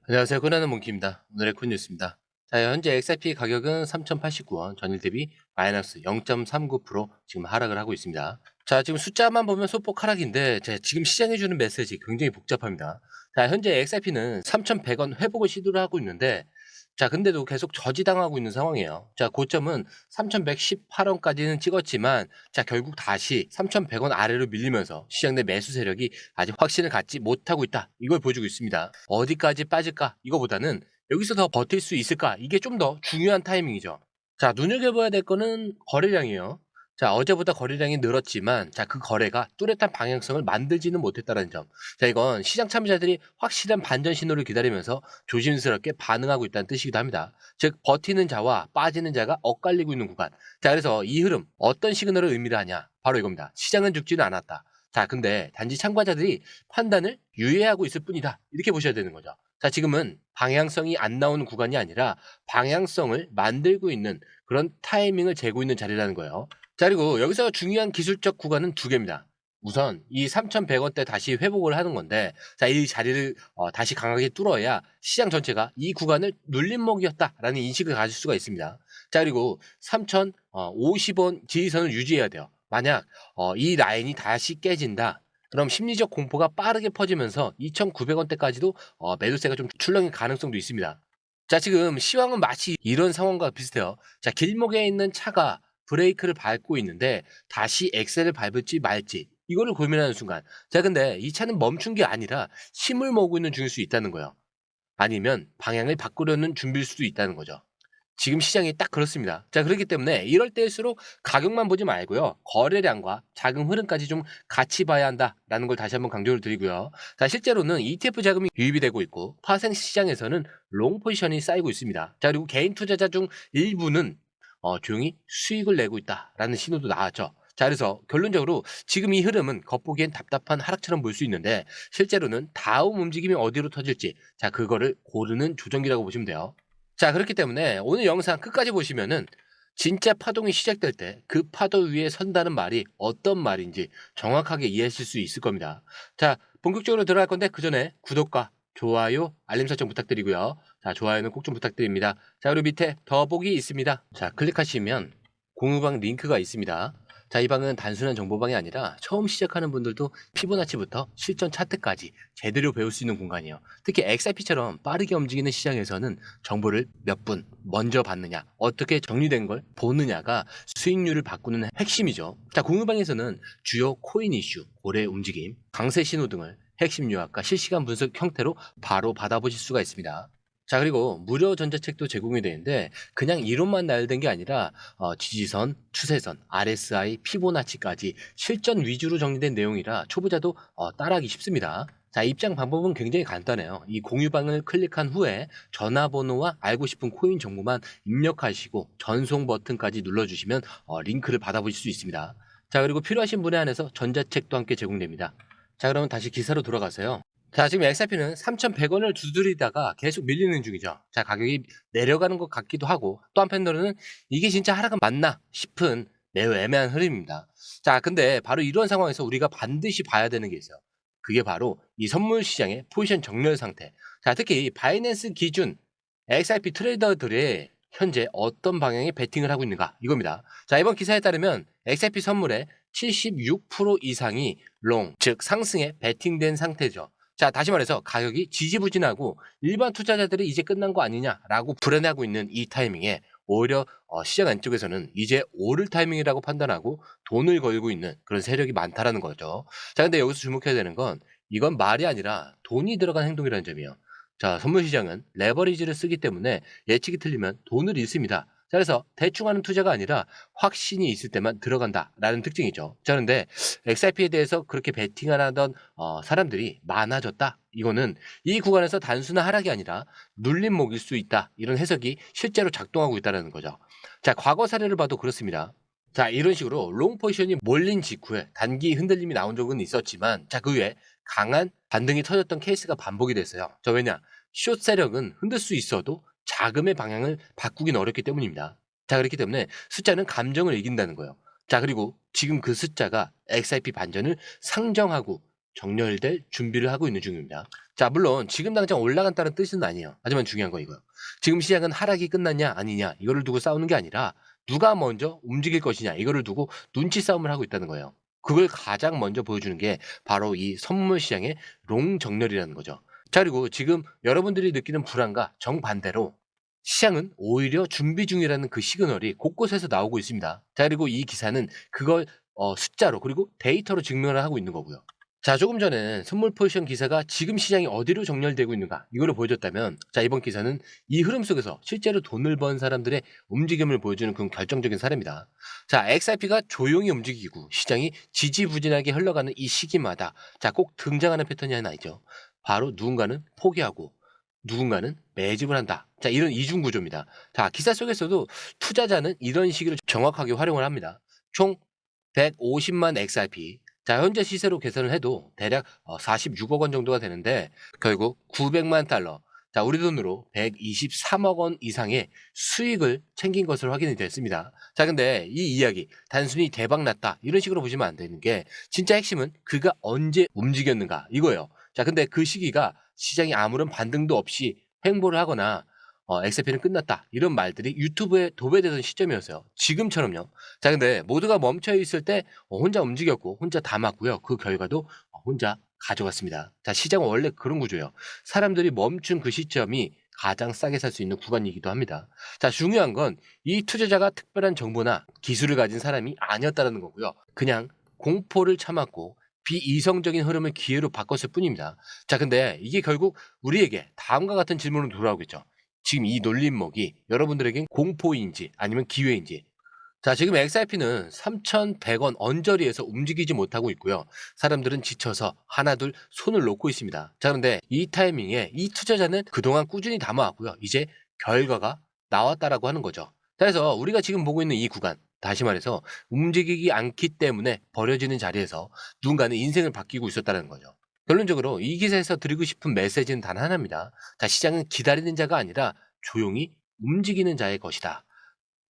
안녕하세요. kun하는 몽키입니다. 오늘의 쿤뉴스입니다. 자, 현재 XRP 가격은 3,089원, 전일 대비 마이너스 0.39% 지금 하락을 하고 있습니다. 자, 지금 숫자만 보면 소폭 하락인데, 지금 시장이 주는 메시지 굉장히 복잡합니다. 자, 현재 XRP는 3,100원 회복을 시도를 하고 있는데, 자, 근데도 계속 저지당하고 있는 상황이에요. 자, 고점은 3,118원까지는 찍었지만, 자, 결국 다시 3,100원 아래로 밀리면서 시장 내 매수 세력이 아직 확신을 갖지 못하고 있다. 이걸 보여주고 있습니다. 어디까지 빠질까? 이거보다는 여기서 더 버틸 수 있을까? 이게 좀 더 중요한 타이밍이죠. 자, 눈여겨봐야 될 거는 거래량이에요. 자, 어제보다 거래량이 늘었지만, 자, 그 거래가 뚜렷한 방향성을 만들지는 못했다는 점. 자, 이건 시장 참여자들이 확실한 반전 신호를 기다리면서 조심스럽게 반응하고 있다는 뜻이기도 합니다. 즉, 버티는 자와 빠지는 자가 엇갈리고 있는 구간. 자, 그래서 이 흐름, 어떤 시그널을 의미를 하냐? 바로 이겁니다. 시장은 죽지는 않았다. 자, 근데 단지 참가자들이 판단을 유예하고 있을 뿐이다. 이렇게 보셔야 되는 거죠. 자, 지금은 방향성이 안 나오는 구간이 아니라 방향성을 만들고 있는 그런 타이밍을 재고 있는 자리라는 거예요. 자, 그리고 여기서 중요한 기술적 구간은 두 개입니다. 우선 이 3,100원대 다시 회복을 하는 건데, 자, 이 자리를 다시 강하게 뚫어야 시장 전체가 이 구간을 눌림목이었다라는 인식을 가질 수가 있습니다. 자, 그리고 3,050원 지지선을 유지해야 돼요. 만약 이 라인이 다시 깨진다. 그럼 심리적 공포가 빠르게 퍼지면서 2,900원대까지도 매도세가 좀 출렁일 가능성도 있습니다. 자, 지금 시황은 마치 이런 상황과 비슷해요. 자, 길목에 있는 차가 브레이크를 밟고 있는데 다시 엑셀을 밟을지 말지 이거를 고민하는 순간, 자, 근데 이 차는 멈춘 게 아니라 힘을 모으고 있는 중일 수 있다는 거예요. 아니면 방향을 바꾸려는 준비일 수도 있다는 거죠. 지금 시장이 딱 그렇습니다. 자, 그렇기 때문에 이럴 때일수록 가격만 보지 말고요. 거래량과 자금 흐름까지 좀 같이 봐야 한다라는 걸 다시 한번 강조를 드리고요. 자, 실제로는 ETF 자금이 유입이 되고 있고 파생 시장에서는 롱 포지션이 쌓이고 있습니다. 자, 그리고 개인 투자자 중 일부는 조용히 수익을 내고 있다라는 신호도 나왔죠. 자, 그래서 결론적으로 지금 이 흐름은 겉보기엔 답답한 하락처럼 보일 수 있는데 실제로는 다음 움직임이 어디로 터질지, 자, 그거를 고르는 조정기라고 보시면 돼요. 자, 그렇기 때문에 오늘 영상 끝까지 보시면은 진짜 파동이 시작될 때 그 파도 위에 선다는 말이 어떤 말인지 정확하게 이해하실 수 있을 겁니다. 자, 본격적으로 들어갈 건데 그 전에 구독과 좋아요, 알림 설정 부탁드리고요. 자, 좋아요는 꼭 좀 부탁드립니다. 자, 그리고 밑에 더보기 있습니다. 자, 클릭하시면 공유방 링크가 있습니다. 자, 이 방은 단순한 정보방이 아니라 처음 시작하는 분들도 피보나치부터 실전 차트까지 제대로 배울 수 있는 공간이에요. 특히 XRP처럼 빠르게 움직이는 시장에서는 정보를 몇 분 먼저 받느냐, 어떻게 정리된 걸 보느냐가 수익률을 바꾸는 핵심이죠. 자, 공유방에서는 주요 코인 이슈, 고래 움직임, 강세 신호 등을 핵심 요약과 실시간 분석 형태로 바로 받아보실 수가 있습니다. 자, 그리고 무료 전자책도 제공이 되는데 그냥 이론만 나열된 게 아니라 지지선, 추세선, RSI, 피보나치까지 실전 위주로 정리된 내용이라 초보자도 따라하기 쉽습니다. 자, 입장 방법은 굉장히 간단해요. 이 공유방을 클릭한 후에 전화번호와 알고 싶은 코인 정보만 입력하시고 전송 버튼까지 눌러주시면 링크를 받아보실 수 있습니다. 자, 그리고 필요하신 분에 한해서 전자책도 함께 제공됩니다. 자, 그럼 다시 기사로 돌아가세요. 자, 지금 XRP는 3,100원을 두드리다가 계속 밀리는 중이죠. 자, 가격이 내려가는 것 같기도 하고 또 한편으로는 이게 진짜 하락은 맞나 싶은 매우 애매한 흐름입니다. 자, 근데 바로 이런 상황에서 우리가 반드시 봐야 되는 게 있어요. 그게 바로 이 선물 시장의 포지션 정렬 상태. 자, 특히 바이낸스 기준 XRP 트레이더들이 현재 어떤 방향의 베팅을 하고 있는가 이겁니다. 자, 이번 기사에 따르면 XRP 선물의 76% 이상이 롱, 즉 상승에 베팅된 상태죠. 자, 다시 말해서 가격이 지지부진하고 일반 투자자들이 이제 끝난 거 아니냐라고 불안해하고 있는 이 타이밍에 오히려 시장 안쪽에서는 이제 오를 타이밍이라고 판단하고 돈을 걸고 있는 그런 세력이 많다라는 거죠. 자, 근데 여기서 주목해야 되는 건 이건 말이 아니라 돈이 들어간 행동이라는 점이에요. 자, 선물 시장은 레버리지를 쓰기 때문에 예측이 틀리면 돈을 잃습니다. 자, 그래서 대충 하는 투자가 아니라 확신이 있을 때만 들어간다라는 특징이죠. 자, 그런데 XRP에 대해서 그렇게 베팅을 하던 사람들이 많아졌다. 이거는 이 구간에서 단순한 하락이 아니라 눌림목일 수 있다. 이런 해석이 실제로 작동하고 있다는 거죠. 자, 과거 사례를 봐도 그렇습니다. 자, 이런 식으로 롱 포지션이 몰린 직후에 단기 흔들림이 나온 적은 있었지만, 자, 그 후에 강한 반등이 터졌던 케이스가 반복이 됐어요. 왜냐? 숏 세력은 흔들 수 있어도 자금의 방향을 바꾸긴 어렵기 때문입니다. 자, 그렇기 때문에 숫자는 감정을 이긴다는 거예요. 자, 그리고 지금 그 숫자가 XRP 반전을 상정하고 정렬될 준비를 하고 있는 중입니다. 자, 물론 지금 당장 올라간다는 뜻은 아니에요. 하지만 중요한 거 이거요. 지금 시장은 하락이 끝났냐 아니냐 이거를 두고 싸우는 게 아니라 누가 먼저 움직일 것이냐 이거를 두고 눈치 싸움을 하고 있다는 거예요. 그걸 가장 먼저 보여주는 게 바로 이 선물 시장의 롱 정렬이라는 거죠. 자, 그리고 지금 여러분들이 느끼는 불안과 정반대로 시장은 오히려 준비 중이라는 그 시그널이 곳곳에서 나오고 있습니다. 자, 그리고 이 기사는 그걸 숫자로 그리고 데이터로 증명을 하고 있는 거고요. 자, 조금 전에 선물 포지션 기사가 지금 시장이 어디로 정렬되고 있는가 이거를 보여줬다면, 자, 이번 기사는 이 흐름 속에서 실제로 돈을 번 사람들의 움직임을 보여주는 그런 결정적인 사례입니다. 자, XRP가 조용히 움직이고 시장이 지지부진하게 흘러가는 이 시기마다 자, 꼭 등장하는 패턴이 하나 있죠. 바로 누군가는 포기하고 누군가는 매집을 한다. 자, 이런 이중 구조입니다. 자, 기사 속에서도 투자자는 이런 시기를 정확하게 활용을 합니다. 총 150만 XRP. 자, 현재 시세로 계산을 해도 대략 46억 원 정도가 되는데 결국 900만 달러. 자, 우리 돈으로 123억 원 이상의 수익을 챙긴 것으로 확인이 됐습니다. 자, 근데 이 이야기 단순히 대박 났다 이런 식으로 보시면 안 되는 게, 진짜 핵심은 그가 언제 움직였는가 이거예요. 자, 근데 그 시기가 시장이 아무런 반등도 없이 횡보를 하거나 XRP는 끝났다 이런 말들이 유튜브에 도배되던 시점이었어요. 지금처럼요. 자, 근데 모두가 멈춰 있을 때 혼자 움직였고 혼자 담았고요. 그 결과도 혼자 가져갔습니다. 자, 시장은 원래 그런 구조예요. 사람들이 멈춘 그 시점이 가장 싸게 살 수 있는 구간이기도 합니다. 자, 중요한 건 이 투자자가 특별한 정보나 기술을 가진 사람이 아니었다는 거고요. 그냥 공포를 참았고 비이성적인 흐름을 기회로 바꿨을 뿐입니다. 자, 근데 이게 결국 우리에게 다음과 같은 질문으로 돌아오겠죠. 지금 이 놀림목이 여러분들에겐 공포인지 아니면 기회인지. 자, 지금 XRP는 3,100원 언저리에서 움직이지 못하고 있고요. 사람들은 지쳐서 하나둘 손을 놓고 있습니다. 자, 그런데 이 타이밍에 이 투자자는 그동안 꾸준히 담아왔고요. 이제 결과가 나왔다라고 하는 거죠. 그래서 우리가 지금 보고 있는 이 구간, 다시 말해서 움직이기 않기 때문에 버려지는 자리에서 누군가는 인생을 바뀌고 있었다는 거죠. 결론적으로 이 기사에서 드리고 싶은 메시지는 단 하나입니다. 자, 시장은 기다리는 자가 아니라 조용히 움직이는 자의 것이다.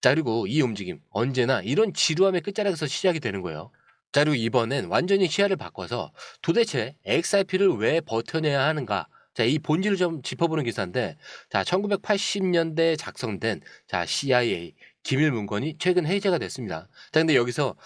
자, 그리고 이 움직임 언제나 이런 지루함의 끝자락에서 시작이 되는 거예요. 자, 그리고 이번엔 완전히 시야를 바꿔서 도대체 XRP를 왜 버텨내야 하는가, 자, 이 본질을 좀 짚어보는 기사인데, 자, 1980년대에 작성된 자, CIA 기밀 문건이 최근 해제가 됐습니다. 자, 근데 여기서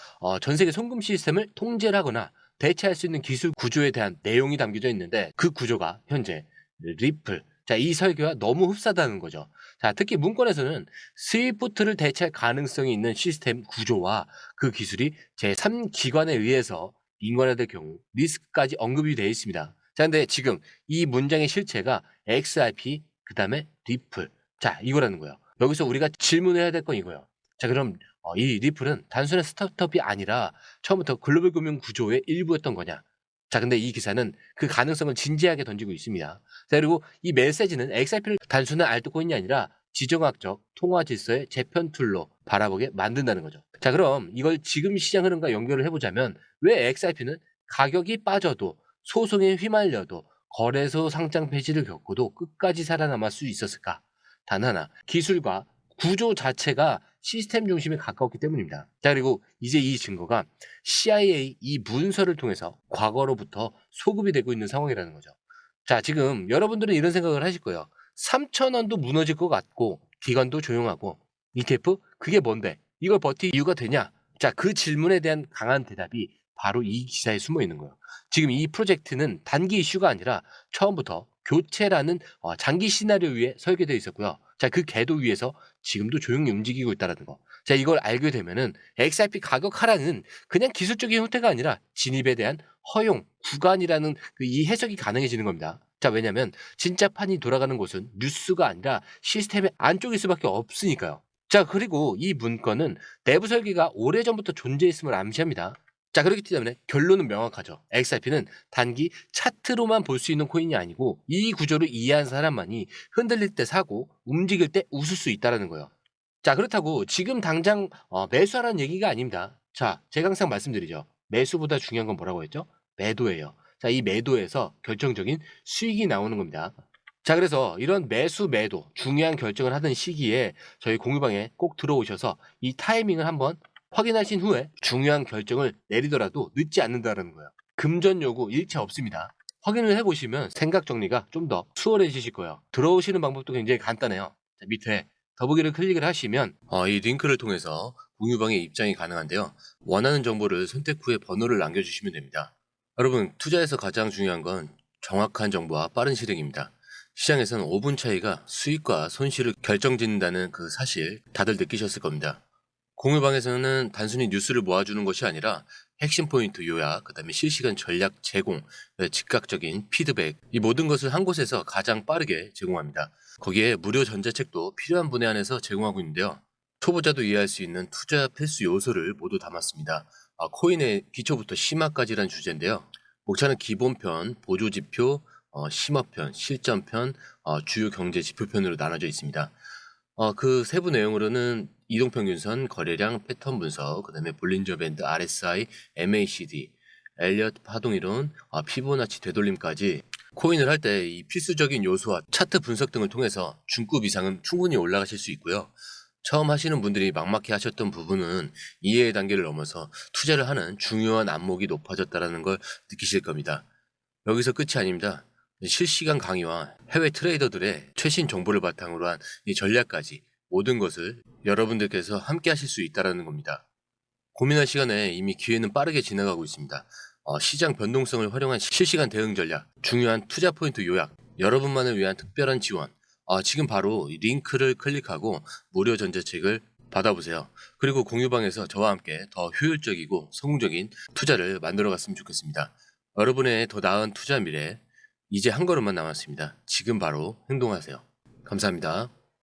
전 세계 송금 시스템을 통제를 하거나 대체할 수 있는 기술 구조에 대한 내용이 담겨져 있는데, 그 구조가 현재 리플, 자, 이 설계와 너무 흡사하다는 거죠. 자, 특히 문건에서는 스위프트를 대체할 가능성이 있는 시스템 구조와 그 기술이 제3기관에 의해서 인간화될 경우 리스크까지 언급이 되어 있습니다. 자, 근데 지금 이 문장의 실체가 XRP, 그 다음에 리플. 자, 이거라는 거예요. 여기서 우리가 질문해야 될 건 이거예요. 자, 그럼 이 리플은 단순한 스타트업이 아니라 처음부터 글로벌 금융 구조의 일부였던 거냐? 자, 근데 이 기사는 그 가능성을 진지하게 던지고 있습니다. 자, 그리고 이 메시지는 XRP를 단순한 알트코인이 아니라 지정학적 통화 질서의 재편 툴로 바라보게 만든다는 거죠. 자, 그럼 이걸 지금 시장 흐름과 연결을 해보자면, 왜 XRP는 가격이 빠져도 소송에 휘말려도 거래소 상장 폐지를 겪고도 끝까지 살아남을 수 있었을까? 단 하나, 기술과 구조 자체가 시스템 중심에 가까웠기 때문입니다. 자, 그리고 이제 이 증거가 CIA 이 문서를 통해서 과거로부터 소급이 되고 있는 상황이라는 거죠. 자, 지금 여러분들은 이런 생각을 하실 거예요. 3,000원도 무너질 것 같고 기관도 조용하고 ETF 그게 뭔데? 이걸 버틸 이유가 되냐? 자, 그 질문에 대한 강한 대답이 바로 이 기사에 숨어 있는 거예요. 지금 이 프로젝트는 단기 이슈가 아니라 처음부터 교체라는 장기 시나리오 위에 설계되어 있었고요. 자, 그 궤도 위에서 지금도 조용히 움직이고 있다는 거. 자, 이걸 알게 되면은 XRP 가격 하락은 그냥 기술적인 형태가 아니라 진입에 대한 허용, 구간이라는 이 해석이 가능해지는 겁니다. 자, 왜냐면 진짜 판이 돌아가는 곳은 뉴스가 아니라 시스템의 안쪽일 수밖에 없으니까요. 자, 그리고 이 문건은 내부 설계가 오래전부터 존재했음을 암시합니다. 자, 그렇기 때문에 결론은 명확하죠. XRP는 단기 차트로만 볼 수 있는 코인이 아니고 이 구조를 이해한 사람만이 흔들릴 때 사고 움직일 때 웃을 수 있다는 거예요. 자, 그렇다고 지금 당장 매수하라는 얘기가 아닙니다. 자, 제가 항상 말씀드리죠. 매수보다 중요한 건 뭐라고 했죠? 매도예요. 자, 이 매도에서 결정적인 수익이 나오는 겁니다. 자, 그래서 이런 매수, 매도 중요한 결정을 하던 시기에 저희 공유방에 꼭 들어오셔서 이 타이밍을 한번 확인하신 후에 중요한 결정을 내리더라도 늦지 않는다는 거예요. 금전 요구 일체 없습니다. 확인을 해보시면 생각 정리가 좀 더 수월해지실 거예요. 들어오시는 방법도 굉장히 간단해요. 자, 밑에 더보기를 클릭을 하시면 이 링크를 통해서 공유방에 입장이 가능한데요. 원하는 정보를 선택 후에 번호를 남겨주시면 됩니다. 여러분, 투자에서 가장 중요한 건 정확한 정보와 빠른 실행입니다. 시장에서는 5분 차이가 수익과 손실을 결정짓는다는 그 사실 다들 느끼셨을 겁니다. 공유방에서는 단순히 뉴스를 모아주는 것이 아니라 핵심 포인트 요약, 그다음에 실시간 전략 제공, 즉각적인 피드백, 이 모든 것을 한 곳에서 가장 빠르게 제공합니다. 거기에 무료 전자책도 필요한 분야 안에서 제공하고 있는데요. 초보자도 이해할 수 있는 투자 필수 요소를 모두 담았습니다. 코인의 기초부터 심화까지란 주제인데요. 목차는 기본편, 보조지표, 심화편, 실전편, 주요 경제 지표편으로 나눠져 있습니다. 그 세부 내용으로는 이동평균선, 거래량, 패턴 분석, 그 다음에 볼린저 밴드, RSI, MACD, 엘리엇 파동이론, 피보나치 되돌림까지 코인을 할 때 이 필수적인 요소와 차트 분석 등을 통해서 중급 이상은 충분히 올라가실 수 있고요. 처음 하시는 분들이 막막해 하셨던 부분은 이해의 단계를 넘어서 투자를 하는 중요한 안목이 높아졌다는 걸 느끼실 겁니다. 여기서 끝이 아닙니다. 실시간 강의와 해외 트레이더들의 최신 정보를 바탕으로 한 이 전략까지 모든 것을 여러분들께서 함께 하실 수 있다는 겁니다. 고민할 시간에 이미 기회는 빠르게 지나가고 있습니다. 시장 변동성을 활용한 실시간 대응 전략, 중요한 투자 포인트 요약, 여러분만을 위한 특별한 지원. 지금 바로 이 링크를 클릭하고 무료 전자책을 받아보세요. 그리고 공유방에서 저와 함께 더 효율적이고 성공적인 투자를 만들어 갔으면 좋겠습니다. 여러분의 더 나은 투자 미래, 이제 한 걸음만 남았습니다. 지금 바로 행동하세요. 감사합니다.